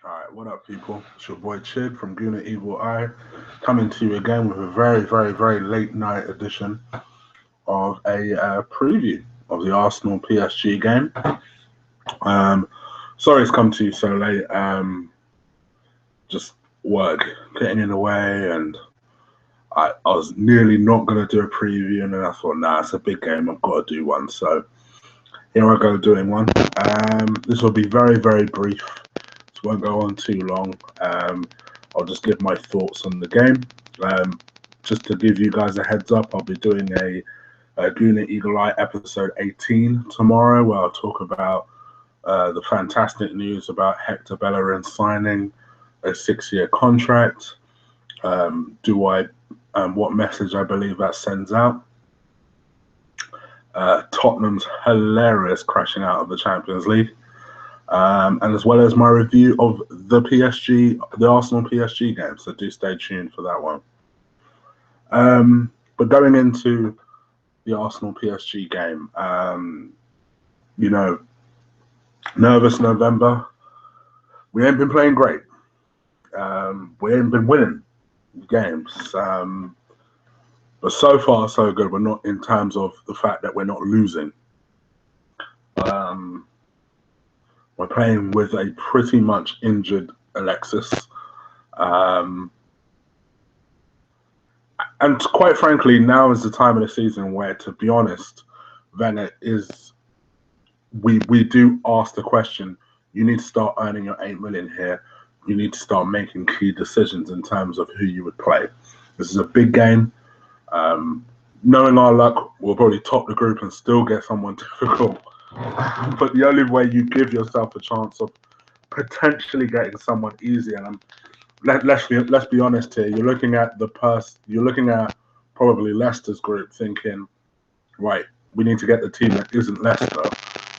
Alright, what up, people? It's your boy Chid from Gooner Evil Eye, coming to you again with a very late night edition of a preview of the Arsenal PSG game. Sorry it's come to you so late. Just work getting in the way, and I was nearly not going to do a preview, and then I thought, nah, it's a big game, I've got to do one. So here I go doing one. This will be very brief. Won't go on too long. I'll just give my thoughts on the game. Just to give you guys a heads up, I'll be doing a Gooner Eagle Eye episode 18 tomorrow, where I'll talk about the fantastic news about Hector Bellerin signing a 6-year contract. What message I believe that sends out. Tottenham's hilarious crashing out of the Champions League. And as well as my review of the Arsenal PSG game. So do stay tuned for that one. But going into the Arsenal PSG game, nervous November. We ain't been playing great. We ain't been winning games. But so far, so good. We're not in terms of the fact that we're not losing. We're playing with a pretty much injured Alexis. And quite frankly, now is the time of the season where, to be honest, we do ask the question, you need to start earning your 8 million here. You need to start making key decisions in terms of who you would play. This is a big game. Knowing our luck, we'll probably top the group and still get someone difficult. But the only way you give yourself a chance of potentially getting someone easy, and let's be honest here, you're looking at probably Leicester's group, thinking, right, we need to get the team that isn't Leicester,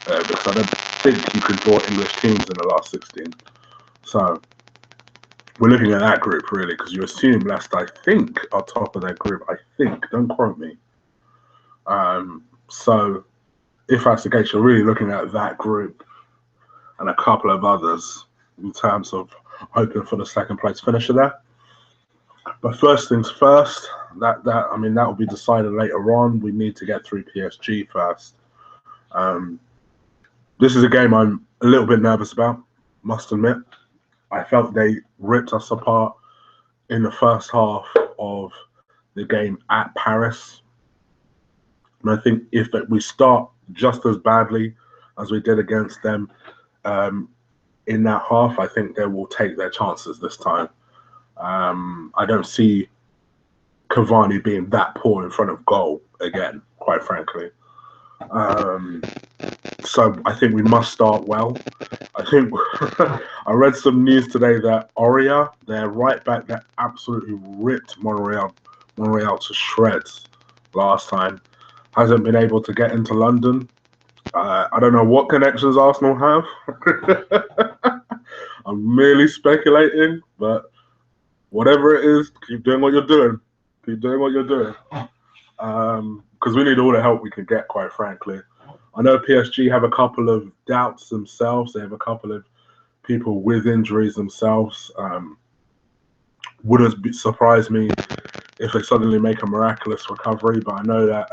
because I don't think you can draw English teams in the last 16. So we're looking at that group really, because you assume Leicester, I think, are top of their group. I think, don't quote me. So if that's the case, you're really looking at that group and a couple of others in terms of hoping for the second place finisher there. But first things first, that will be decided later on. We need to get through PSG first. This is a game I'm a little bit nervous about, must admit. I felt they ripped us apart in the first half of the game at Paris. And I think if we start just as badly as we did against them in that half, I think they will take their chances this time. I don't see Cavani being that poor in front of goal again, quite frankly. So I think we must start well. I think I read some news today that Aurier, their right back, that absolutely ripped Monreal to shreds last time, hasn't been able to get into London. I don't know what connections Arsenal have. I'm merely speculating, but whatever it is, keep doing what you're doing. Keep doing what you're doing. Because we need all the help we can get, quite frankly. I know PSG have a couple of doubts themselves. They have a couple of people with injuries themselves. Wouldn't surprise me if they suddenly make a miraculous recovery, but I know that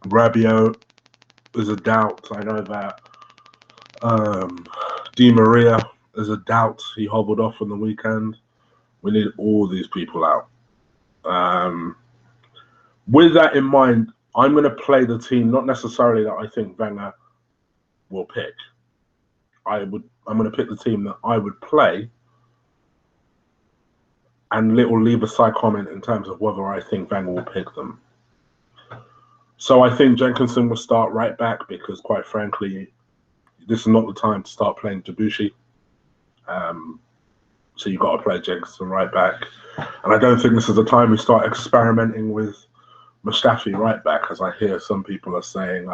Rabiot is a doubt. I know that Di Maria is a doubt. He hobbled off on the weekend. We need all these people out. With that in mind, I'm going to play the team, not necessarily that I think Wenger will pick. I'm going to pick the team that I would play, and it will leave a side comment in terms of whether I think Wenger will pick them. So I think Jenkinson will start right back because, quite frankly, this is not the time to start playing Debussy. So you've got to play Jenkinson right back. And I don't think this is the time we start experimenting with Mustafi right back, as I hear some people are saying.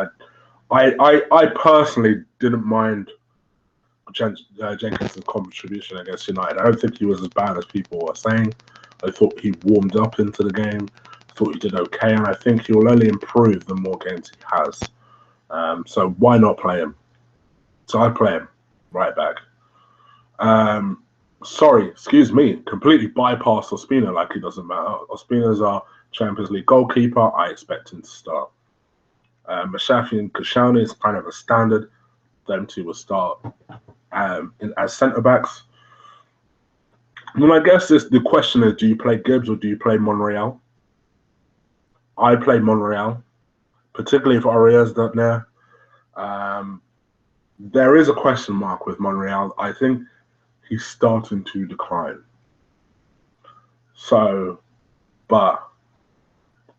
I personally didn't mind Jenkinson's contribution against United. I don't think he was as bad as people were saying. I thought he warmed up into the game. I thought he did okay, and I think he will only improve the more games he has. So why not play him? So I play him right back. Sorry, excuse me, completely bypassed Ospina like it doesn't matter. Ospina's our Champions League goalkeeper. I expect him to start. Mashafi and Koscielny is kind of a standard. Them two will start as centre backs. Well, I guess the question is: do you play Gibbs or do you play Monreal? I play Monreal, particularly if Auriera's not there. There is a question mark with Monreal. I think he's starting to decline. So, but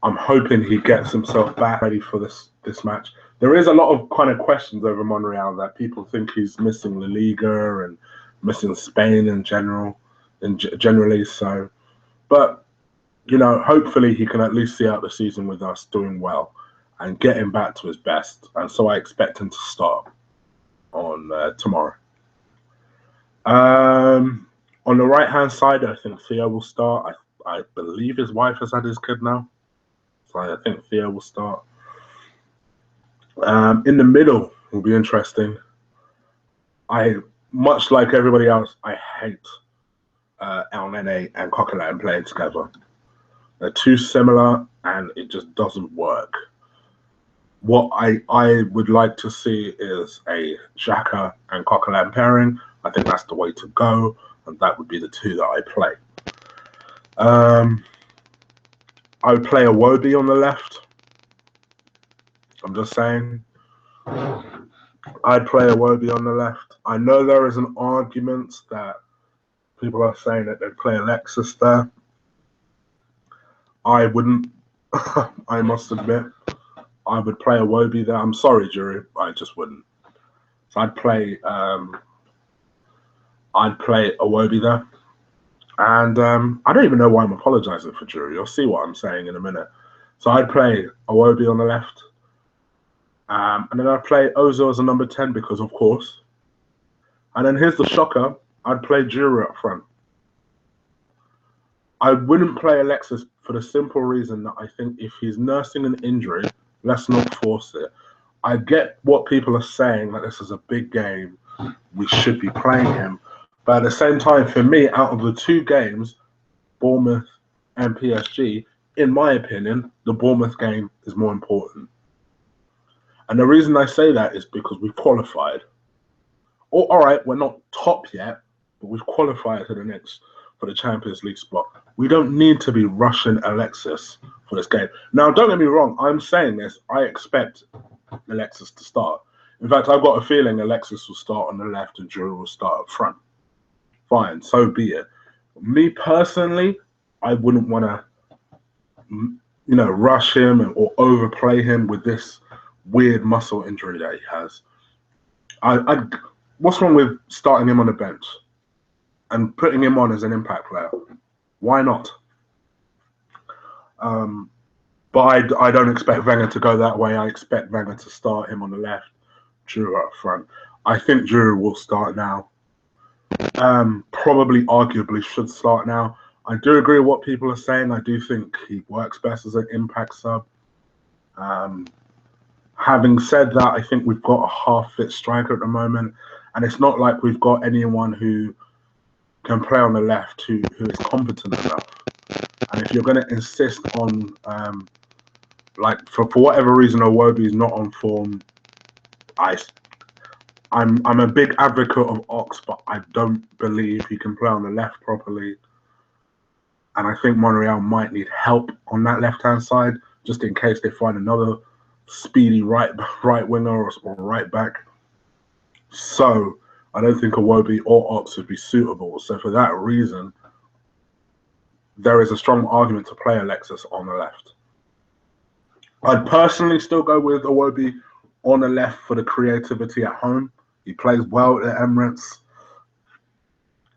I'm hoping he gets himself back ready for this match. There is a lot of kind of questions over Monreal that people think he's missing La Liga and missing Spain in general, and generally so. But you know, hopefully he can at least see out the season with us doing well and get him back to his best. And so I expect him to start on tomorrow. On the right-hand side, I think Theo will start. I believe his wife has had his kid now. So I think Theo will start. In the middle will be interesting. Much like everybody else, I hate El Nene and Coquelin playing together. They're too similar, and it just doesn't work. What I would like to see is a Xhaka and Coquelin pairing. I think that's the way to go, and that would be the two that I play. I would play Iwobi on the left. I'm just saying. I'd play Iwobi on the left. I know there is an argument that people are saying that they'd play Alexis there. I wouldn't. I must admit. I would play Iwobi there. I'm sorry, Drew. I just wouldn't. So I'd play Iwobi there. And I don't even know why I'm apologizing for Drew. You'll see what I'm saying in a minute. So I'd play Iwobi on the left. And then I'd play Ozil as a number 10 because, of course. And then here's the shocker. I'd play Giroud up front. I wouldn't play Alexis for the simple reason that I think if he's nursing an injury, let's not force it. I get what people are saying, that this is a big game. We should be playing him. But at the same time, for me, out of the two games, Bournemouth and PSG, in my opinion, the Bournemouth game is more important. And the reason I say that is because we've qualified. All right, we're not top yet, but we've qualified to the next for the Champions League spot. We don't need to be rushing Alexis for this game. Now, don't get me wrong. I'm saying this. I expect Alexis to start. In fact, I've got a feeling Alexis will start on the left and Giroud will start up front. Fine, so be it. Me personally, I wouldn't want to, rush him or overplay him with this weird muscle injury that he has. What's wrong with starting him on the bench and putting him on as an impact player? Why not? But I don't expect Wenger to go that way. I expect Wenger to start him on the left, Giroud up front. I think Giroud will start now. Probably, arguably, should start now. I do agree with what people are saying. I do think he works best as an impact sub. Having said that, I think we've got a half-fit striker at the moment, and it's not like we've got anyone who can play on the left who is competent enough. And if you're going to insist on, for whatever reason, Iwobi is not on form, I'm a big advocate of Ox, but I don't believe he can play on the left properly. And I think Monreal might need help on that left-hand side, just in case they find another speedy right winger or right back. So I don't think Iwobi or Ox would be suitable. So for that reason, there is a strong argument to play Alexis on the left. I'd personally still go with Iwobi on the left for the creativity at home. He plays well at the Emirates.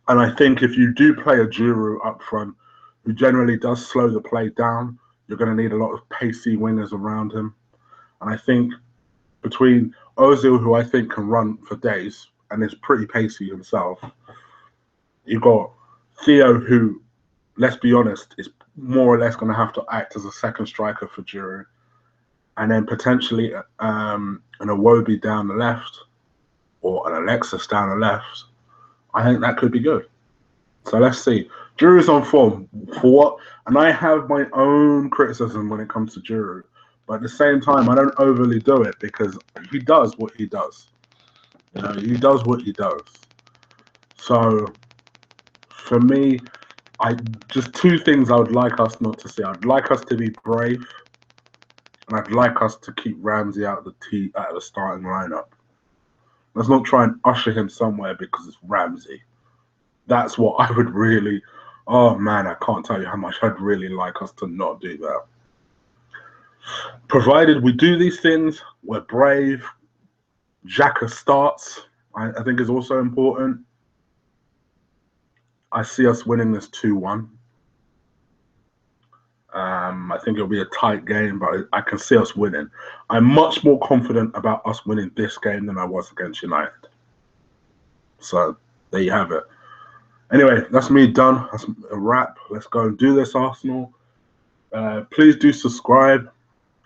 And I think if you do play a Giroud up front, who generally does slow the play down, you're going to need a lot of pacey wingers around him. And I think between Ozil, who I think can run for days and is pretty pacey himself, you've got Theo, who, let's be honest, is more or less going to have to act as a second striker for Giroud. And then potentially an Iwobi down the left or an Alexis down the left. I think that could be good. So let's see. Giroud's on form for what? And I have my own criticism when it comes to Giroud. But at the same time, I don't overly do it because he does what he does. You know, he does what he does. So for me, I just two things I would like us not to see. I'd like us to be brave, and I'd like us to keep Ramsey out of the starting lineup. Let's not try and usher him somewhere because it's Ramsey. That's what I would really. Oh man, I can't tell you how much I'd really like us to not do that. Provided we do these things, we're brave. Xhaka starts, I think is also important. I see us winning this 2-1. I think it'll be a tight game, but I can see us winning. I'm much more confident about us winning this game than I was against United. So there you have it. Anyway, that's me done. That's a wrap. Let's go and do this, Arsenal. Please do subscribe.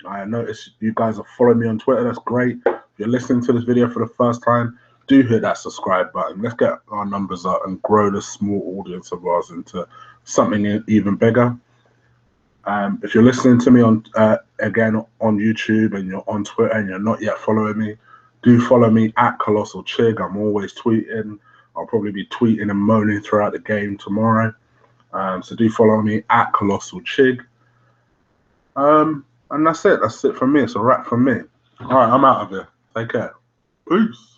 I noticed you guys are following me on Twitter. That's great. If you're listening to this video for the first time, do hit that subscribe button. Let's get our numbers up and grow this small audience of ours into something even bigger. If you're listening to me on again on YouTube and you're on Twitter and you're not yet following me, do follow me at Colossal Chig. I'm always tweeting. I'll probably be tweeting and moaning throughout the game tomorrow. So do follow me at Colossal Chig. And that's it. That's it from me. It's a wrap from me. All right, I'm out of here. Take care. Peace.